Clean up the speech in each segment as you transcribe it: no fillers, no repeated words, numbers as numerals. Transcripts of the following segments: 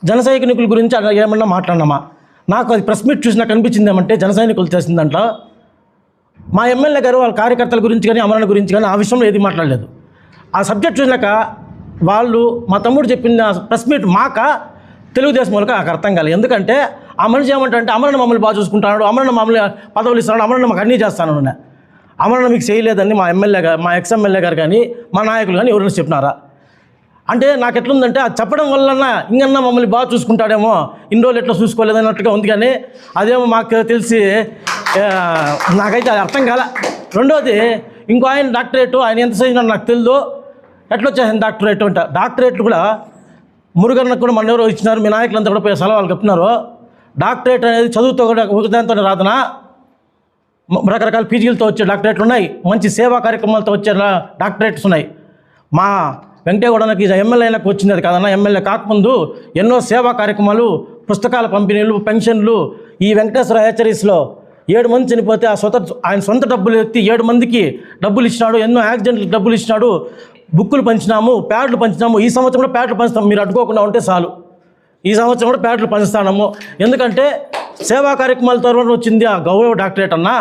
జన సైనికుల గురించి ఏమన్నా మాట్లాడినామా? నాకు అది ప్రెస్ మీట్ చూసినా కనిపించింది ఏమంటే జన సైనికులు చేసిన దాంట్లో మా ఎమ్మెల్యే గారు వాళ్ళ కార్యకర్తల గురించి కానీ అమరణ గురించి కానీ ఆ విషయంలో ఏది మాట్లాడలేదు. ఆ సబ్జెక్ట్ చూసినాక వాళ్ళు మా తమ్ముడు చెప్పిన ప్రెస్ మీట్ మాక తెలుగుదేశం వాళ్ళకి నాకు అర్థం కాలేదు. ఎందుకంటే ఆ మనిషి ఏమంటే అమరణ మమ్మల్ని బాగా చూసుకుంటాడు, అమరణ మమ్మల్ని పదవులు ఇస్తున్నాడు, అమరణ మాకు అన్నీ చేస్తాను. అమరణ మీకు చేయలేదని మా ఎమ్మెల్యే గారు, మా ఎక్స్ ఎమ్మెల్యే గారు కానీ మా నాయకులు కానీ ఎవరైనా చెప్పినారా? అంటే నాకు ఎట్లుందంటే అది చెప్పడం వలన ఇంకన్నా మమ్మల్ని బాగా చూసుకుంటాడేమో, ఇన్ని రోజులు ఎట్లా చూసుకోలేదన్నట్టుగా ఉంది. కానీ అదేమో మాకు తెలిసి నాకైతే అది అర్థం కాలే. రెండోది ఇంకో ఆయన డాక్టరేటు ఆయన ఎంత చదివినా నాకు తెలియదు, ఎట్లా వచ్చేసింది డాక్టరేట్ అంట. డాక్టరేట్లు కూడా మురుగన్నకు కూడా మన ఎవరో ఇచ్చినారు, మీ నాయకులంతా కూడా పోయి సలహాలు చెప్తున్నారు. డాక్టరేట్ అనేది చదువుతో కూడా ఒకదాంతో రాదనా, రకరకాల పీజీలతో వచ్చే డాక్టరేట్లు ఉన్నాయి, మంచి సేవా కార్యక్రమాలతో వచ్చే డాక్టరేట్స్ ఉన్నాయి. మా వెంకటేగౌడకి ఎమ్మెల్యే అయినాక వచ్చింది అది కాదన్నా. ఎమ్మెల్యే కాకముందు ఎన్నో సేవా కార్యక్రమాలు, పుస్తకాల పంపిణీలు, పెన్షన్లు. ఈ వెంకటేశ్వర హెచ్చరీస్లో 7 మంది చనిపోతే ఆయన సొంత డబ్బులు ఎత్తి 7 మందికి డబ్బులు ఇచ్చినాడు. ఎన్నో యాక్సిడెంట్లకు డబ్బులు ఇచ్చినాడు. బుక్కులు పంచినాము, ప్యాడ్లు పంచినాము. ఈ సంవత్సరం కూడా ప్యాడ్లు పంచుతాము, మీరు అడ్డుకోకుండా ఉంటే చాలు. ఈ సంవత్సరం కూడా ప్యాడ్లు పంచుతాము. ఎందుకంటే సేవా కార్యక్రమాల తర్వాత వచ్చింది ఆ గౌరవ డాక్టరేట్ అన్నా.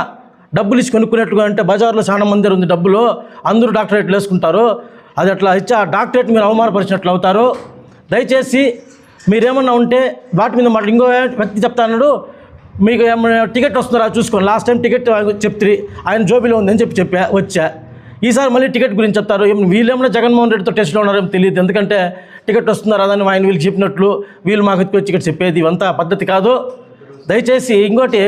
డబ్బులు ఇచ్చి కొనుక్కునేట్టుగా అంటే బజార్లో చాలా మంది ఉంది డబ్బులు, అందరూ డాక్టరేట్లు వేసుకుంటారు. అది అట్లా ఇచ్చి ఆ డాక్టరేట్ మీరు అవమానపరిచినట్లు అవుతారు. దయచేసి మీరేమన్నా ఉంటే వాటి మీద మాట. ఇంకో వ్యక్తి చెప్తా అన్నాడు, మీకు ఏమన్నా టికెట్ వస్తుందా చూసుకోండి. లాస్ట్ టైం టికెట్ చెప్తే ఆయన జోబీలో ఉందని వచ్చా. ఈసారి మళ్ళీ టికెట్ గురించి చెప్తారు. వీళ్ళేమన్నా జగన్మోహన్ రెడ్డితో టెస్ట్లో ఉన్నారేమో తెలియదు. ఎందుకంటే టికెట్ వస్తుందా రాదని ఆయన వీళ్ళు చెప్పినట్లు వీళ్ళు మాకు వచ్చి టికెట్ చెప్పేది ఇవంతా పద్ధతి కాదు. దయచేసి ఇంకోటి,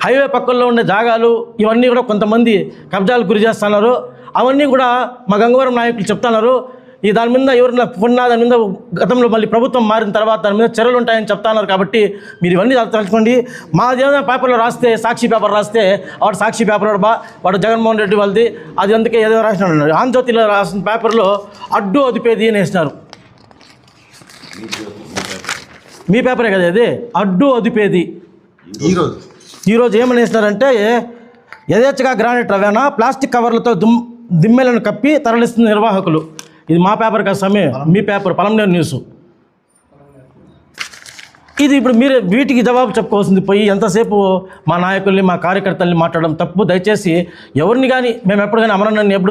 హైవే పక్కల్లో ఉండే జాగాలు ఇవన్నీ కూడా కొంతమంది కబ్జాలకు గురి చేస్తున్నారు. అవన్నీ కూడా మా గంగవరం నాయకులు చెప్తున్నారు. ఈ దాని మీద ఎవరైనా కొన్నా దాని మీద గతంలో మళ్ళీ ప్రభుత్వం మారిన తర్వాత దాని మీద చర్యలు ఉంటాయని చెప్తున్నారు. కాబట్టి మీరు ఇవన్నీ తెలుసుకోండి. మాదేదైనా పేపర్లో రాస్తే, సాక్షి పేపర్ రాస్తే వాడు సాక్షి పేపర్ వాడు జగన్మోహన్ రెడ్డి వాళ్ళది అది అందుకే ఏదో రాసినాడు. ఆంధ్రజ్యోతిలో రాసిన పేపర్లో అడ్డు అదుపేది అని వేసినారు. మీ పేపరే కదా అది, అడ్డు అదుపేది. ఈరోజు ఏమని వేసినారంటే, యథేచ్ఛగా గ్రానైట్ రవాణా, ప్లాస్టిక్ కవర్లతో దిమ్మెలను కప్పి తరలిస్తున్న నిర్వాహకులు. ఇది మా పేపర్ కాదు సమయం, మీ పేపర్ పలమనేరు న్యూస్. ఇది ఇప్పుడు మీరు వీటికి జవాబు చెప్పుకోవాల్సింది పోయి ఎంతసేపు మా నాయకుల్ని, మా కార్యకర్తల్ని మాట్లాడడం తప్పు. దయచేసి ఎవరిని కానీ మేము ఎప్పుడు కానీ అమరన్నని ఎప్పుడు